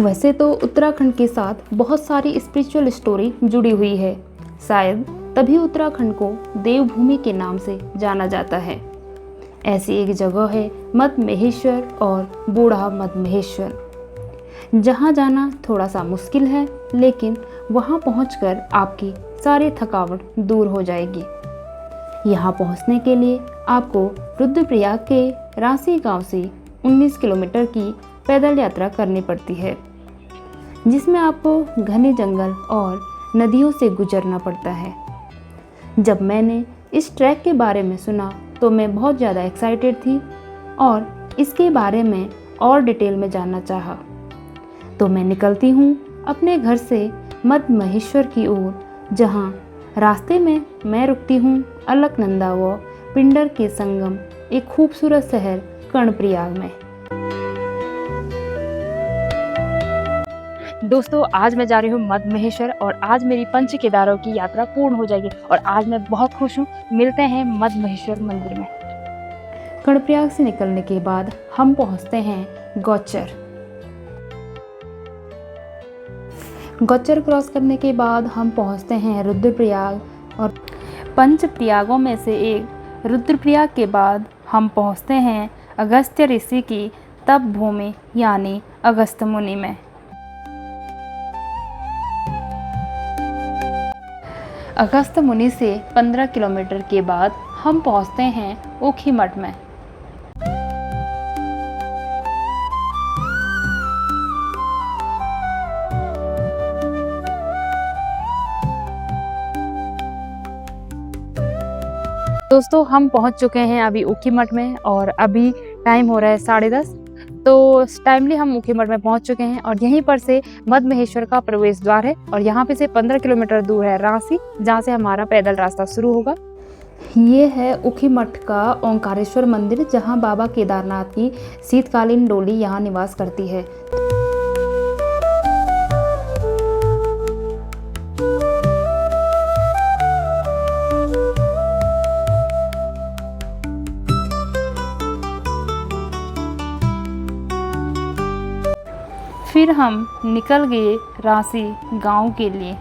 वैसे तो उत्तराखंड के साथ बहुत सारी स्पिरिचुअल स्टोरी जुड़ी हुई है, शायद तभी उत्तराखंड को देवभूमि के नाम से जाना जाता है। ऐसी एक जगह है मद्महेश्वर और बूढ़ा मद्महेश्वर, जहाँ जाना थोड़ा सा मुश्किल है, लेकिन वहाँ पहुँचकर आपकी सारी थकावट दूर हो जाएगी। यहाँ पहुँचने के लिए आपको रुद्रप्रयाग के रांसी गांव से 19 किलोमीटर की पैदल यात्रा करनी पड़ती है, जिसमें आपको घने जंगल और नदियों से गुजरना पड़ता है। जब मैंने इस ट्रैक के बारे में सुना तो मैं बहुत ज़्यादा एक्साइटेड थी और इसके बारे में और डिटेल में जानना चाहा। तो मैं निकलती हूँ अपने घर से मद्महेश्वर की ओर, जहाँ रास्ते में मैं रुकती हूँ अलकनंदा व पिंडर के संगम एक खूबसूरत शहर कर्णप्रयाग में। दोस्तों, आज मैं जा रही हूँ मद्महेश्वर और आज मेरी पंच केदारों की यात्रा पूर्ण हो जाएगी और आज मैं बहुत खुश हूँ। मिलते हैं मद्महेश्वर मंदिर में। कर्णप्रयाग से निकलने के बाद हम पहुँचते हैं गौचर। गौचर क्रॉस करने के बाद हम पहुँचते हैं रुद्रप्रयाग, और पंच प्रयागों में से एक रुद्रप्रयाग के बाद हम पहुँचते हैं अगस्त्य ऋषि की तप भूमि यानी अगस्त्य मुनि में। अगस्त्य मुनि से 15 किलोमीटर के बाद हम पहुंचते हैं ऊखीमठ में। दोस्तों, हम पहुंच चुके हैं अभी ऊखीमठ में और अभी टाइम हो रहा है 10:30। तो टाइमली हम ऊखीमठ में पहुंच चुके हैं और यहीं पर से मद्महेश्वर का प्रवेश द्वार है और यहाँ पे से 15 किलोमीटर दूर है रांसी, जहाँ से हमारा पैदल रास्ता शुरू होगा। ये है ऊखीमठ का ओंकारेश्वर मंदिर, जहाँ बाबा केदारनाथ की शीतकालीन डोली यहाँ निवास करती है। फिर हम निकल गए रांसी गांव के लिए।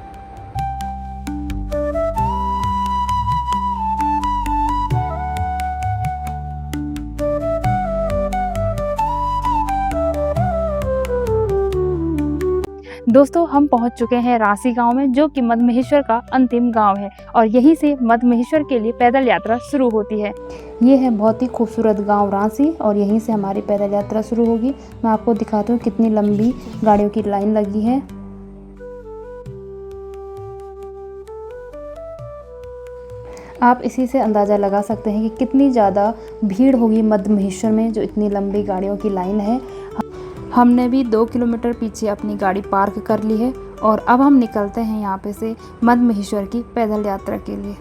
दोस्तों, हम पहुंच चुके हैं रांसी गांव में, जो कि मद्महेश्वर का अंतिम गांव है और यहीं से मद्महेश्वर के लिए पैदल यात्रा शुरू होती है। ये है बहुत ही खूबसूरत गांव रांसी और यहीं से हमारी पैदल यात्रा शुरू होगी। मैं आपको दिखाती हूँ कितनी लंबी गाड़ियों की लाइन लगी है। आप इसी से अंदाज़ा लगा सकते हैं कि कितनी ज़्यादा भीड़ होगी मद्महेश्वर में, जो इतनी लंबी गाड़ियों की लाइन है। हमने भी 2 किलोमीटर पीछे अपनी गाड़ी पार्क कर ली है और अब हम निकलते हैं यहाँ पे से मद्महेश्वर की पैदल यात्रा के लिए।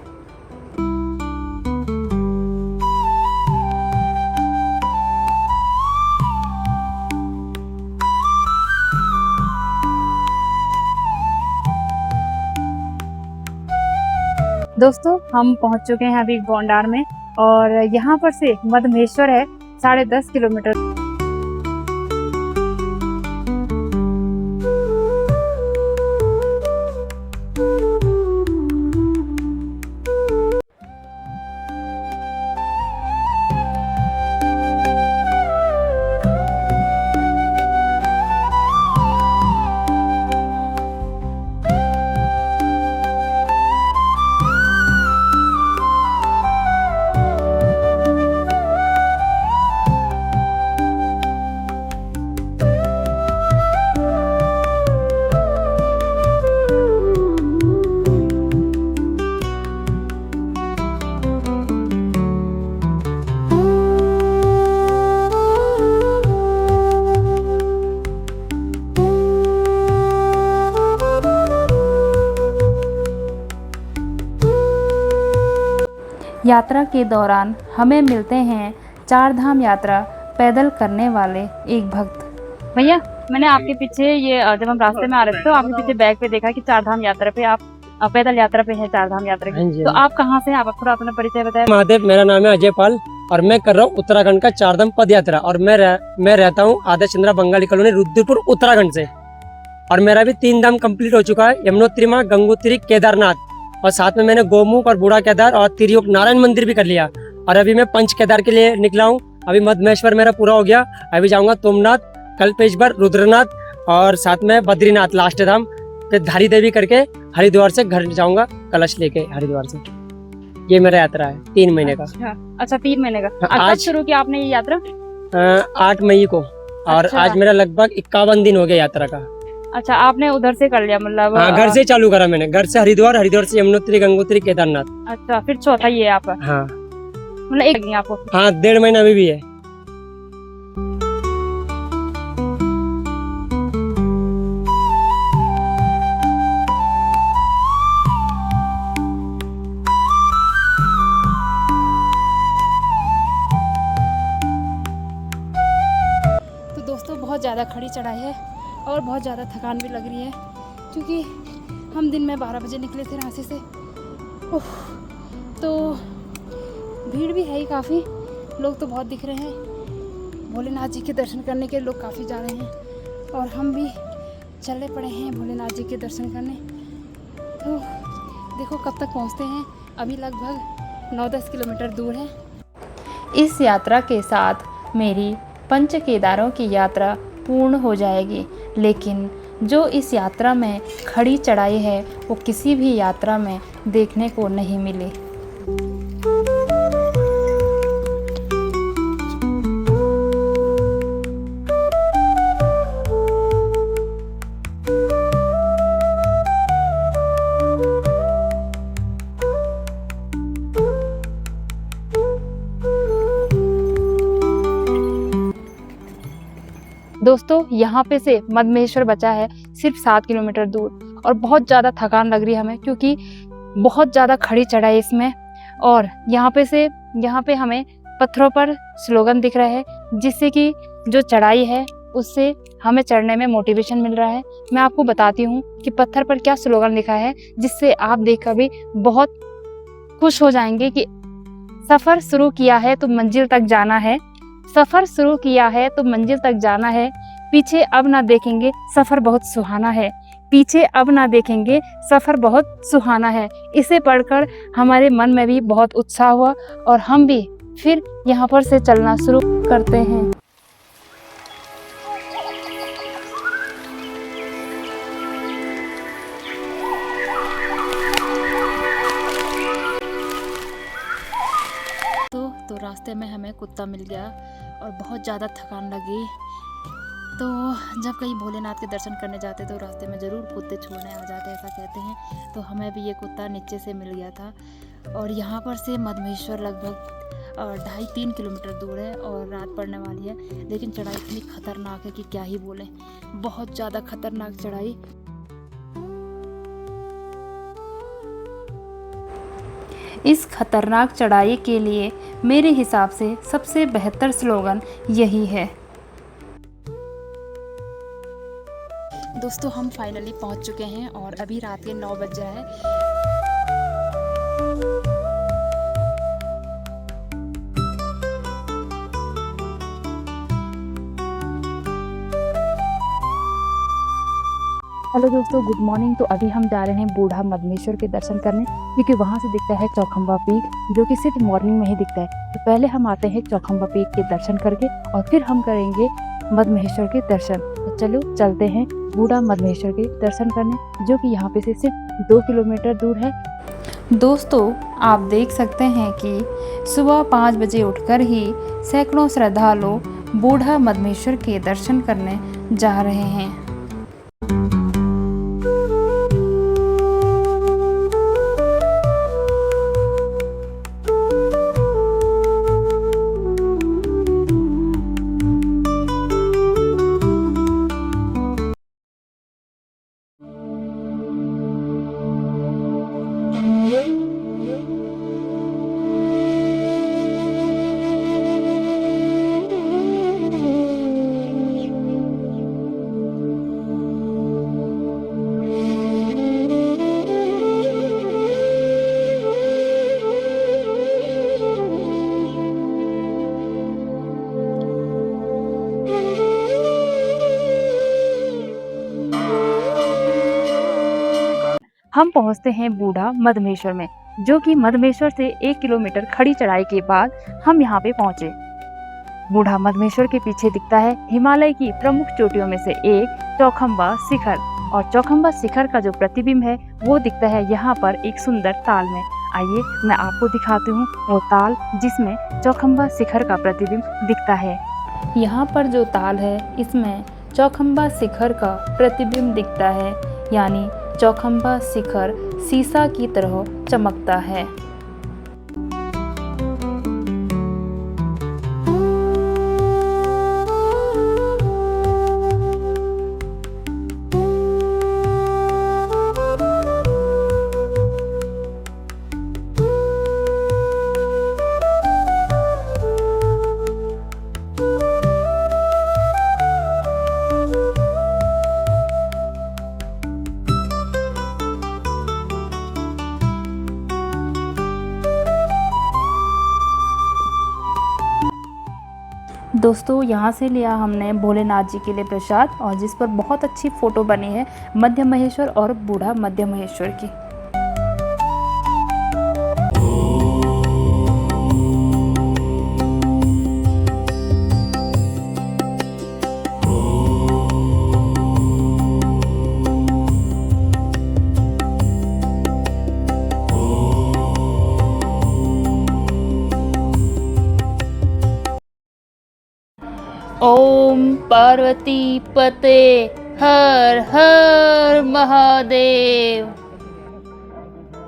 दोस्तों, हम पहुंच चुके हैं अभी गोंडार में और यहाँ पर से मद्महेश्वर है 10.5 किलोमीटर। यात्रा के दौरान हमें मिलते हैं 4 धाम यात्रा पैदल करने वाले एक भक्त। भैया, मैंने आपके पीछे ये जब हम रास्ते में आ रहे थे तो आपके पीछे बैग पे देखा कि 4 धाम यात्रा पे आप पैदल यात्रा पे है, 4 धाम यात्रा की। तो आप कहाँ से, आप थोड़ा अपना परिचय बताएं। महादेव, मेरा नाम है अजय पाल और मैं कर रहा हूँ उत्तराखंड का 4 धाम पद यात्रा और मैं रहता हूँ आदर्श चंद्रा बंगाली कॉलोनी रुद्रपुर उत्तराखंड से। और मेरा भी 3 धाम कंप्लीट हो चुका है, यमुनोत्री माँ, गंगोत्री, केदारनाथ, और साथ में मैंने गोमुख और बूढ़ा केदार और त्रियोग नारायण मंदिर भी कर लिया। और अभी मैं पंच केदार के लिए निकला हूँ। अभी मधमेश्वर मेरा पूरा हो गया, अभी जाऊंगा तुंगनाथ, कल्पेश्वर, रुद्रनाथ और साथ में बद्रीनाथ लास्ट धाम, फिर धारी देवी करके हरिद्वार से घर जाऊंगा कलश लेके हरिद्वार से। ये मेरा यात्रा है 3 महीने का। अच्छा 3 महीने का। आज कब शुरू किया आपने ये यात्रा? 8 मई को, और अच्छा। आज मेरा लगभग 51 दिन हो गया यात्रा का। अच्छा आपने उधर से कर लिया मतलब? हाँ, घर से चालू करा मैंने, घर से हरिद्वार, हरिद्वार से यमुनोत्री, गंगोत्री, केदारनाथ। अच्छा फिर चौथा ये है आपका? हाँ मतलब एक लगी आपको? हाँ, 1.5 महीना अभी भी है। तो दोस्तों बहुत ज़्यादा खड़ी चढ़ाई है और बहुत ज़्यादा थकान भी लग रही है, क्योंकि हम दिन में 12 बजे निकले थे रांची से। उफ, तो भीड़ भी है ही काफ़ी, लोग तो बहुत दिख रहे हैं। भोलेनाथ जी के दर्शन करने के लोग काफ़ी जा रहे हैं और हम भी चले पड़े हैं भोलेनाथ जी के दर्शन करने। तो देखो कब तक पहुंचते हैं, अभी लगभग 9-10 किलोमीटर दूर है। इस यात्रा के साथ मेरी पंच केदारों की यात्रा पूर्ण हो जाएगी, लेकिन जो इस यात्रा में खड़ी चढ़ाई है वो किसी भी यात्रा में देखने को नहीं मिली। दोस्तों यहाँ पे से मधमेश्वर बचा है सिर्फ 7 किलोमीटर दूर, और बहुत ज़्यादा थकान लग रही है हमें, क्योंकि बहुत ज़्यादा खड़ी चढ़ाई इसमें। और यहाँ पे हमें पत्थरों पर स्लोगन दिख रहा है, जिससे कि जो चढ़ाई है उससे हमें चढ़ने में मोटिवेशन मिल रहा है। मैं आपको बताती हूँ कि पत्थर पर क्या स्लोगन लिखा है, जिससे आप देखकर भी बहुत खुश हो जाएंगे कि सफ़र शुरू किया है तो मंजिल तक जाना है, सफ़र शुरू किया है तो मंजिल तक जाना है, पीछे अब ना देखेंगे सफ़र बहुत सुहाना है, पीछे अब ना देखेंगे सफ़र बहुत सुहाना है। इसे पढ़कर हमारे मन में भी बहुत उत्साह हुआ और हम भी फिर यहाँ पर से चलना शुरू करते हैं। तो रास्ते में हमें कुत्ता मिल गया और बहुत ज़्यादा थकान लगी। तो जब कहीं भोलेनाथ के दर्शन करने जाते तो रास्ते में ज़रूर कुत्ते छोड़ने आ जाते, ऐसा कहते हैं। तो हमें भी ये कुत्ता नीचे से मिल गया था। और यहाँ पर से मधमेश्वर लगभग 2.5-3 किलोमीटर दूर है और रात पड़ने वाली है, लेकिन चढ़ाई इतनी खतरनाक है कि क्या ही बोलें, बहुत ज़्यादा खतरनाक चढ़ाई। इस खतरनाक चढ़ाई के लिए मेरे हिसाब से सबसे बेहतर स्लोगन यही है। दोस्तों हम फाइनली पहुंच चुके हैं और अभी रात के 9 बज रहा है। हेलो दोस्तों, गुड मॉर्निंग। तो अभी हम जा रहे हैं बूढ़ा मधमेश्वर के दर्शन करने, क्योंकि वहाँ से दिखता है चौखंबा पीक, जो कि सिर्फ मॉर्निंग में ही दिखता है। तो पहले हम आते हैं चौखंबा पीक के दर्शन करके और फिर हम करेंगे मधमेश्वर के दर्शन। तो चलो चलते हैं बूढ़ा मधमेश्वर के दर्शन करने, जो कि यहाँ पे से सिर्फ 2 किलोमीटर दूर है। दोस्तों आप देख सकते हैं कि सुबह 5 बजे उठकर ही सैकड़ों श्रद्धालु बूढ़ा मधमेश्वर के दर्शन करने जा रहे हैं। हम पहुंचते हैं बूढ़ा मधमेश्वर में, जो कि मधमेश्वर से 1 किलोमीटर खड़ी चढ़ाई के बाद हम यहाँ पे पहुंचे। बूढ़ा मधमेश्वर के पीछे दिखता है हिमालय की प्रमुख चोटियों में से एक चौखंबा शिखर, और चौखंबा शिखर का जो प्रतिबिंब है वो दिखता है यहाँ पर एक सुंदर ताल में। आइए मैं आपको दिखाती हूँ वो ताल जिसमें चौखंबा शिखर का प्रतिबिंब दिखता है। यहाँ पर जो ताल है इसमें चौखंबा शिखर का प्रतिबिंब दिखता है, यानी चौखंबा शिखर शीशा की तरह चमकता है। दोस्तों यहाँ से लिया हमने भोलेनाथ जी के लिए प्रसाद, और जिस पर बहुत अच्छी फोटो बनी है मध्य महेश्वर और बूढ़ा मध्य महेश्वर की। ओम पार्वती पते हर हर महादेव।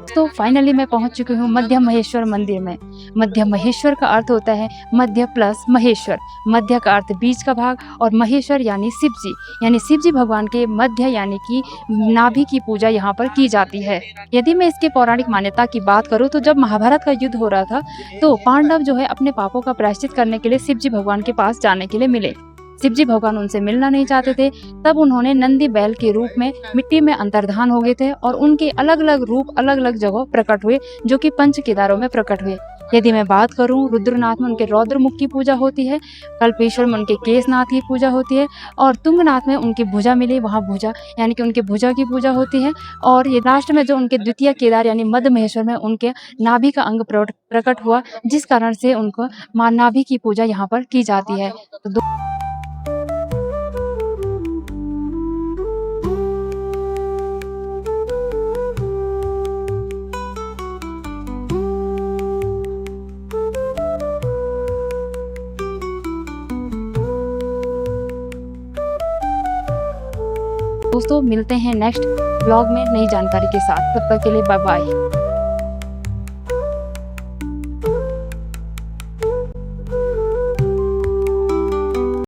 तो फाइनली मैं पहुंच चुकी हूँ मध्य महेश्वर मंदिर में। मध्य महेश्वर का अर्थ होता है मध्य प्लस महेश्वर। मध्य का अर्थ बीच का भाग, और महेश्वर यानी शिव जी, यानी शिव जी भगवान के मध्य यानी कि नाभि की पूजा यहाँ पर की जाती है। यदि मैं इसके पौराणिक मान्यता की बात करूँ तो जब महाभारत का युद्ध हो रहा था तो पांडव जो है अपने पापों का प्रायश्चित करने के लिए शिव जी भगवान के पास जाने के लिए मिले। शिव जी भगवान उनसे मिलना नहीं चाहते थे, तब उन्होंने नंदी बैल के रूप में मिट्टी में अंतर्धान हो गए थे, और उनके अलग अलग रूप अलग अलग जगह प्रकट हुए, जो कि पंच केदारों में प्रकट हुए। यदि मैं बात करूं, रुद्रनाथ में उनके रौद्रमुख की पूजा होती है, कल्पेश्वर में उनके केशनाथ की पूजा होती है, और तुंगनाथ में उनकी भुजा मिली, वहाँ भुजा यानी कि उनके भुजा की पूजा होती है। और ये लास्ट में जो उनके द्वितीय केदार यानी मध्य महेश्वर में उनके नाभि का अंग प्रकट हुआ, जिस कारण से उनको मां नाभि की पूजा यहाँ पर की जाती है। तो दोस्तों मिलते हैं नेक्स्ट ब्लॉग में नई जानकारी के साथ। तब तक के लिए बाय बाय।